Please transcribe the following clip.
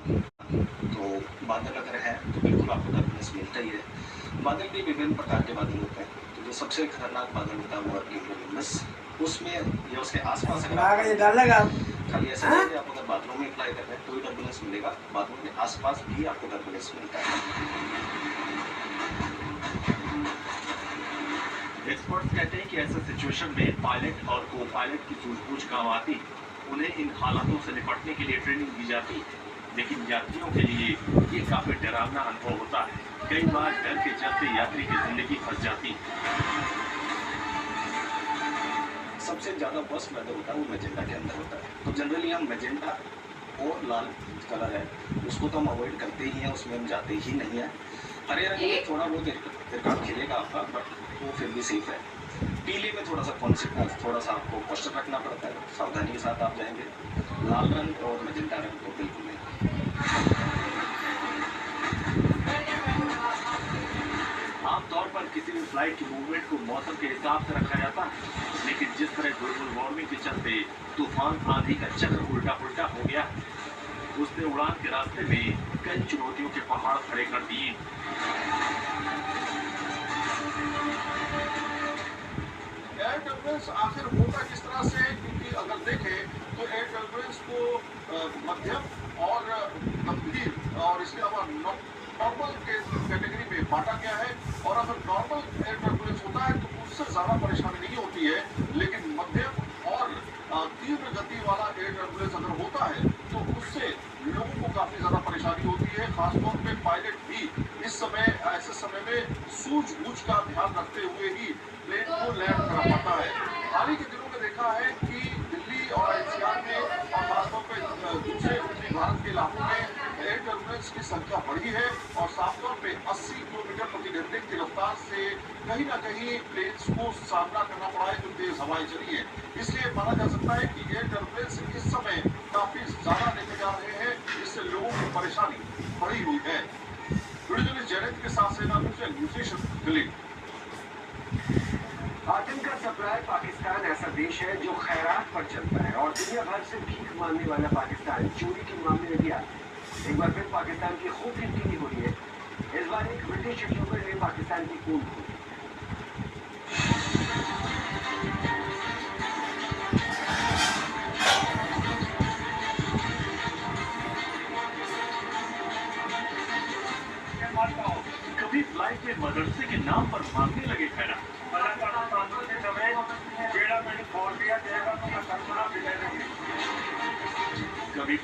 तो बादल अगर है तो बिल्कुल आपको टर्बुलेंस मिलता ही है। बादल भी विभिन्न प्रकार के बादल होते हैं, तो जो सबसे खतरनाक बादल होता है वो है क्यूमुलोनिम्बस। उसमें या उसके आसपास अगर आप खाली ऐसा नहीं है कि आप अगर बादलों में अप्लाई कर रहे हैं तो ही टर्बुलेंस मिलेगा, बादलों के आसपास भी आपको टर्बुलेंस मिलता है। एक्सपर्ट्स कहते हैं कि ऐसे सिचुएशन में पायलट और को पायलट की सूझबूझ काम आती। उन्हें इन हालातों से निपटने के लिए ट्रेनिंग दी जाती है, लेकिन यात्रियों के लिए ये काफी डरावना अनुभव होता है। कई बार डर के चलते यात्री की जिंदगी फंस जाती है। सबसे ज़्यादा वर्स्ट वेदर होता है वो मैजेंटा के अंदर होता है। तो जनरली हम मैजेंटा और लाल कलर है उसको तो हम अवॉइड करते ही हैं, उसमें हम जाते ही नहीं हैं। हरे रंग में थोड़ा बहुत इरकाब खिलेगा आपका, बट वो फिर भी सेफ है। पीले में थोड़ा सा आपको कॉशन रखना पड़ता है, सावधानी के साथ आप जाएंगे। लाल रंग और मैजेंटा रंग तो बिल्कुल नहीं। आमतौर पर किसी भी फ्लाइट की मूवमेंट को मौसम के हिसाब से रखा जाता है, लेकिन जिस तरह ग्लोबल वार्मिंग के चलते तूफान आंधी का चक्र उल्टा पुल्टा हो गया, उसने उड़ान के रास्ते में कई चुनौतियों के पहाड़ खड़े कर दिए। एयर टर्बुलेंस आखिर होता किस तरह से है, क्योंकि अगर देखें तो एयर टर्बुलेंस को मध्यम और गंभीर और इसके अलावा नॉर्मल के कैटेगरी में बांटा गया है। और अगर नॉर्मल एयर टर्बुलेंस होता है तो उससे ज्यादा परेशानी नहीं होती है, लेकिन मध्यम और तीव्र गति वाला एयर टर्बुलेंस अगर होता है तो उससे लोगों को काफी ज्यादा परेशानी होती है। खासतौर पे पायलट भी इस समय ऐसे समय में सूझबूझ का ध्यान रखते हुए ही प्लेन को लैंड करा पाता है। हाल ही के दिनों में देखा है कि दिल्ली और एनसीआर में और खासतौर पे दूसरे उत्तरी भारत के इलाकों में एयर टर्बुलेंस की संख्या बढ़ी है और साफ तौर पे 80 किलोमीटर प्रति घंटे की रफ्तार से कहीं ना कहीं प्लेन्स को सामना करना पड़ा है जो तेज हवाएं चली है। इसलिए माना जा सकता है कि एयर टर्बुलेंस इस समय काफी ज्यादा लेके जा रहे हैं, जिससे लोगों की परेशानी बढ़ी हुई है। वीडियो जर्नलिस्ट के साथ सेना न्यूट्रिशन दिल्ली। आतंक का सप्लाई पाकिस्तान ऐसा देश है जो खैरात पर चलता है और दुनिया भर से भीख मांगने वाला पाकिस्तान चोरी के मामले में भी आता है। एक बार फिर पाकिस्तान की खूब गिनती हो रही है। इस बार एक ब्रिटिश यूट्यूबर ने पाकिस्तान की खून खोली। कभी फ्लाइट में मदरसे के नाम पर मांगने लगे खैरा। कभी